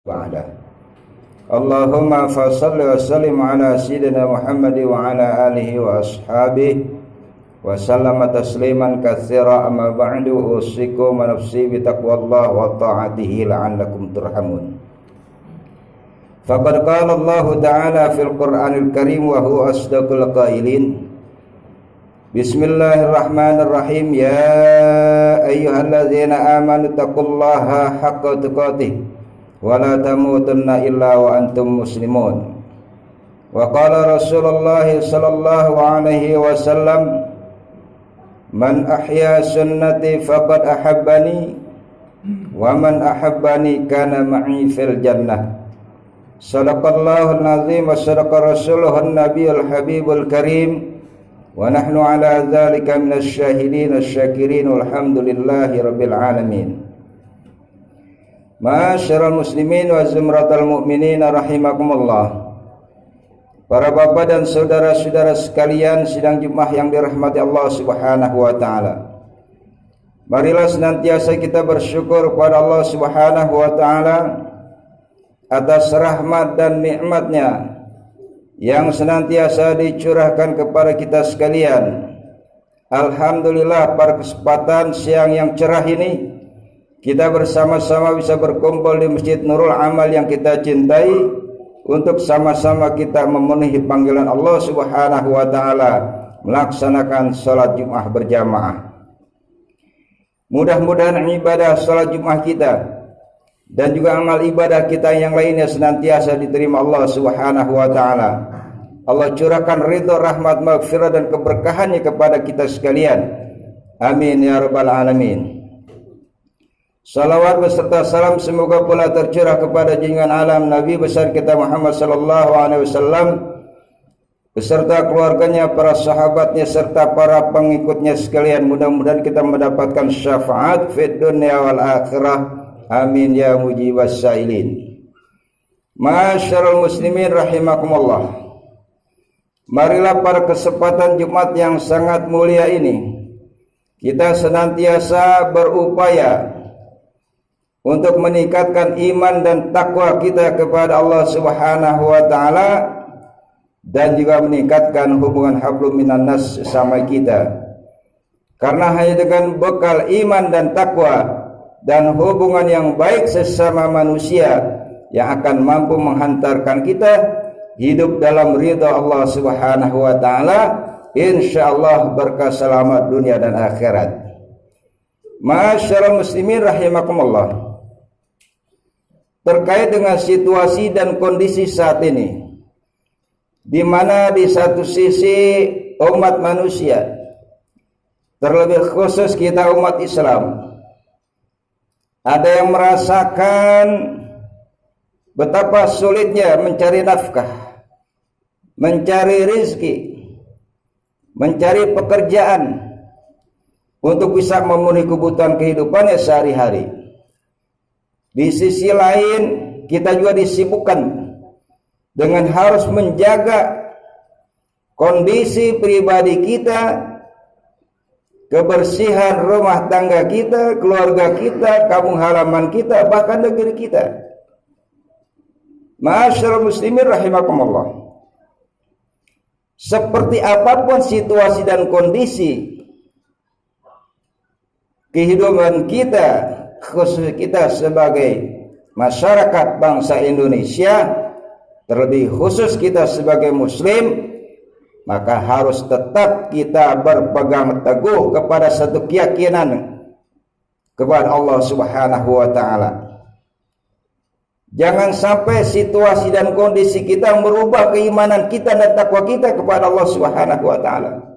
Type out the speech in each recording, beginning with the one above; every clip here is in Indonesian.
ba'da. Allahumma fassalli wa sallim ala sayyidina Muhammad wa ala alihi wa ashabihi wa sallama tasliman katsira, amma ba'du. Usikum wa nafsi bi taqwallah wa ta'atihi la'allakum turhamun. Faqad qala Allah ta'ala fil Qur'anil Karim wa huwa asdaqul qailin. Bismillahirrahmanirrahim. Ya ayyuhalladzina amanu taqullaha haqqa tuqatih wa la tamutunna illa wa antum muslimun. Wa qala Rasulullah sallallahu alaihi wasallam, man ahya sunnati faqad ahabbani wa man ahabbani kana ma'i fil jannah. Sadaqallahul azim wa sadaqa rasuluhun nabiyul habibul karim wa nahnu ala dzalika minasy syahidin asy-syakirin walhamdulillahi rabbil alamin. Ma'asyiral muslimin wa zumratal mu'minin rahimakumullah. Para bapak dan saudara-saudara sekalian sidang Jumat yang dirahmati Allah Subhanahu wa taala. Marilah senantiasa kita bersyukur kepada Allah Subhanahu wa taala atas rahmat dan nikmat-Nya yang senantiasa dicurahkan kepada kita sekalian. Alhamdulillah, pada kesempatan siang yang cerah ini kita bersama-sama bisa berkumpul di Masjid Nurul Amal yang kita cintai untuk sama-sama kita memenuhi panggilan Allah Subhanahu wa taala melaksanakan salat Jumat berjamaah. Mudah-mudahan ibadah salat Jumat kita dan juga amal ibadah kita yang lainnya senantiasa diterima Allah Subhanahu wa taala. Allah curahkan ridha, rahmat, maghfirah dan keberkahannya kepada kita sekalian. Amin ya rabbal alamin. Salawat beserta salam semoga pula tercurah kepada junjungan alam Nabi besar kita Muhammad sallallahu alaihi wasallam beserta keluarganya, para sahabatnya serta para pengikutnya sekalian. Mudah-mudahan kita mendapatkan syafaat fid dunya wal akhirah. Amin ya mujibas sailin. Ma'asyiral muslimin rahimakumullah. Marilah pada kesempatan Jumat yang sangat mulia ini kita senantiasa berupaya untuk meningkatkan iman dan takwa kita kepada Allah Subhanahu wa taala dan juga meningkatkan hubungan hablum minan nas sesama kita. Karena hanya dengan bekal iman dan takwa dan hubungan yang baik sesama manusia yang akan mampu menghantarkan kita hidup dalam ridha Allah Subhanahu wa taala, insyaallah berkah selamat dunia dan akhirat. Ma'asyiral muslimin rahimakumullah. Terkait dengan situasi dan kondisi saat ini, di mana di satu sisi umat manusia, terlebih khusus kita umat Islam, ada yang merasakan betapa sulitnya mencari nafkah, mencari rizki, mencari pekerjaan untuk bisa memenuhi kebutuhan kehidupannya sehari-hari. Di sisi lain kita juga disibukkan dengan harus menjaga kondisi pribadi kita, kebersihan rumah tangga kita, keluarga kita, kampung halaman kita, bahkan negeri kita. Ma'asyiral muslimin rahimakumullah. Seperti apapun situasi dan kondisi kehidupan kita, khusus kita sebagai masyarakat bangsa Indonesia, terlebih khusus kita sebagai muslim, maka harus tetap kita berpegang teguh kepada satu keyakinan kepada Allah Subhanahu wa taala. Jangan sampai situasi dan kondisi kita merubah keimanan kita dan takwa kita kepada Allah Subhanahu wa taala.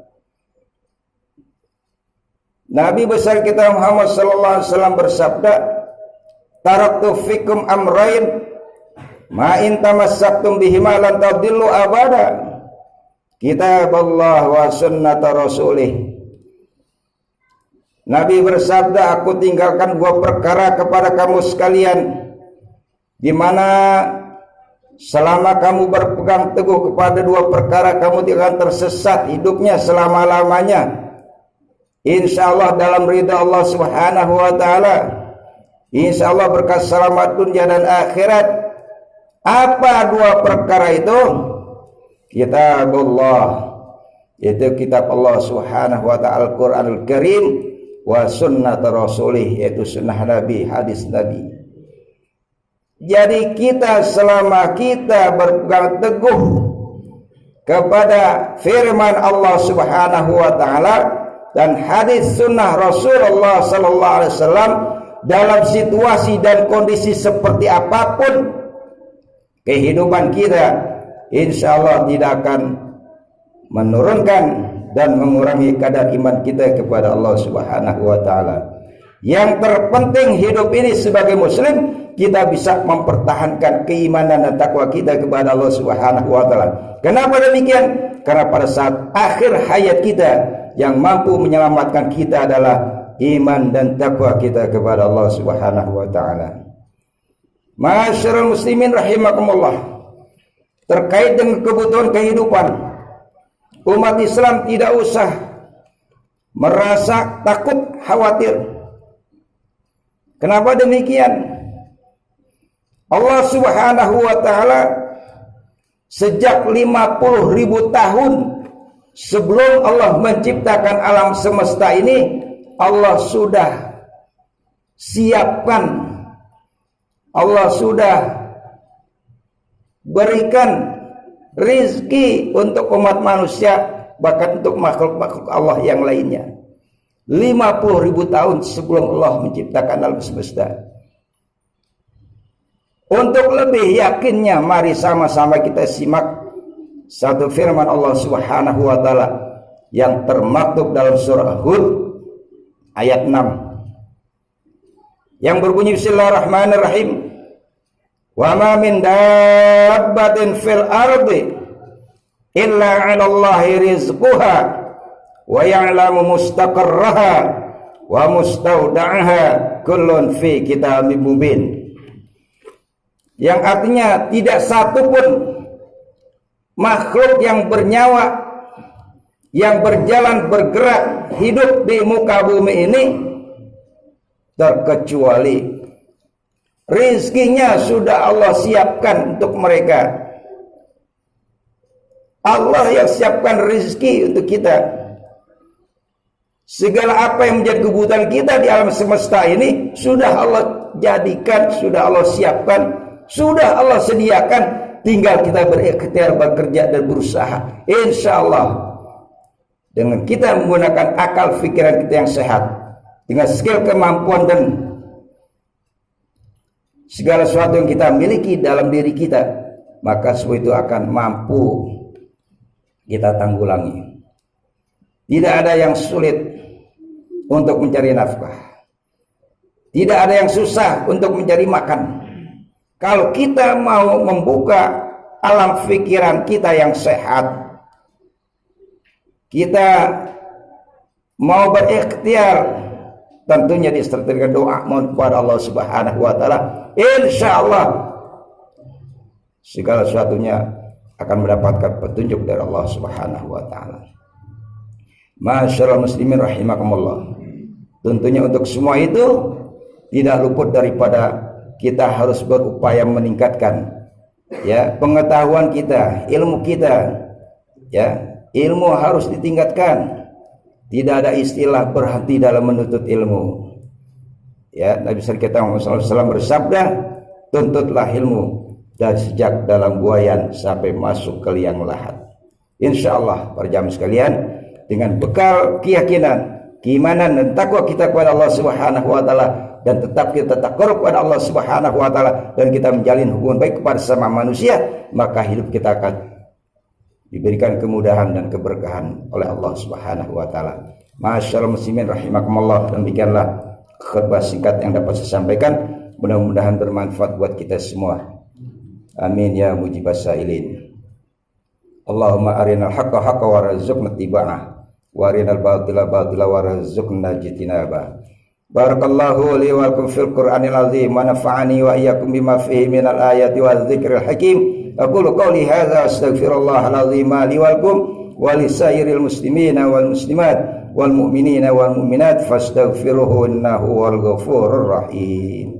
Nabi besar kita Muhammad sallallahu alaihi wasallam bersabda, taraktu fikum amrayn ma in tamassaktum bihima lan tadillu abada, kitabullah wa sunnata rasulih. Nabi bersabda, aku tinggalkan dua perkara kepada kamu sekalian, di mana selama kamu berpegang teguh kepada dua perkara kamu tidak akan tersesat hidupnya selama-lamanya, insyaallah dalam ridha Allah Subhanahu wa taala. Insya Allah berkah selamat dunia dan akhirat. Apa dua perkara itu? Kitabullah, yaitu kitab Allah Subhanahu wa ta'ala Al-Quranul Karim, wa sunnat rasulih, yaitu sunnah Nabi, hadis Nabi. Jadi kita selama kita berpegang teguh kepada firman Allah Subhanahu wa ta'ala dan hadis sunnah Rasulullah sallallahu alaihi wasallam, dalam situasi dan kondisi seperti apapun kehidupan kita, insya Allah tidak akan menurunkan dan mengurangi kadar iman kita kepada Allah Subhanahu wa ta'ala. Yang terpenting hidup ini sebagai muslim, kita bisa mempertahankan keimanan dan takwa kita kepada Allah Subhanahu wa ta'ala. Kenapa demikian? Karena pada saat akhir hayat kita, yang mampu menyelamatkan kita adalah iman dan takwa kita kepada Allah Subhanahu wa ta'ala. Masyarul muslimin rahimakumullah, terkait dengan kebutuhan kehidupan, umat Islam tidak usah merasa takut, khawatir. Kenapa demikian? Allah Subhanahu wa ta'ala sejak 50.000 tahun sebelum Allah menciptakan alam semesta ini, Allah sudah siapkan, Allah sudah berikan rizki untuk umat manusia, bahkan untuk makhluk-makhluk Allah yang lainnya. 50.000 tahun sebelum Allah menciptakan alam semesta. Untuk lebih yakinnya, mari sama-sama kita simak satu firman Allah Subhanahu wa ta'ala yang termaktub dalam surah Hud ayat 6 yang berbunyi bismillahirrahmanirrahim, wa ma min dabbatin fil ardi illa 'alallahi rizquha wa ya'lamu mustaqarraha wa mustawda'aha kullun fi kitabim mubin. Yang artinya tidak satu pun makhluk yang bernyawa, yang berjalan bergerak hidup di muka bumi ini terkecuali rizkinya sudah Allah siapkan untuk mereka. Allah yang siapkan rizki untuk kita. Segala apa yang menjadi kebutuhan kita di alam semesta ini sudah Allah jadikan, sudah Allah siapkan, sudah Allah sediakan. Tinggal kita berikhtiar, bekerja dan berusaha. Insya Allah dengan kita menggunakan akal pikiran kita yang sehat, dengan skill, kemampuan dan segala sesuatu yang kita miliki dalam diri kita, maka semua itu akan mampu kita tanggulangi. Tidak ada yang sulit untuk mencari nafkah, tidak ada yang susah untuk mencari makan. Kalau kita mau membuka alam pikiran kita yang sehat, kita mau berikhtiar, tentunya disertai dengan doa mohon kepada Allah Subhanahu wa ta'ala, insya Allah segala sesuatunya akan mendapatkan petunjuk dari Allah Subhanahu wa ta'ala. Masyaallah muslimin rahimakumullah. Tentunya untuk semua itu tidak luput daripada kita harus berupaya meningkatkan ya pengetahuan kita, ilmu kita. Ya, ilmu harus ditingkatkan. Tidak ada istilah berhenti dalam menuntut ilmu. Ya, Nabi kita Muhammad SAW bersabda, tuntutlah ilmu dari sejak dalam buayan sampai masuk ke liang lahat. Insya Allah para jamaah sekalian, dengan bekal keyakinan, keimanan dan takwa kita kepada Allah Subhanahu wa ta'ala, dan tetap kita takarrub kepada Allah Subhanahu wa ta'ala, dan kita menjalin hubungan baik kepada sama manusia, maka hidup kita akan diberikan kemudahan dan keberkahan oleh Allah Subhanahu wa ta'ala. Masyaallah muslimin rahimakumullah. Demikianlah khutbah singkat yang dapat saya sampaikan, mudah-mudahan bermanfaat buat kita semua. Amin ya mujibas sailin. Allahumma arinal haqqa haqqa warzuqna ittiba'ah, wa arinal batila batila warzuqna jitinabah. Barakallahu li wa lakum fil Qur'anil azim, wa nafa'ani wa iyyakum bima fihi minal ayati wadh-dhikril hakim. Aqulu qawli hadza astaghfirullahal azim li wa lakum wa lisairil muslimina wal muslimat wal mu'minina wal mu'minat fastaghfiruhu innahu wal ghafurur rahim.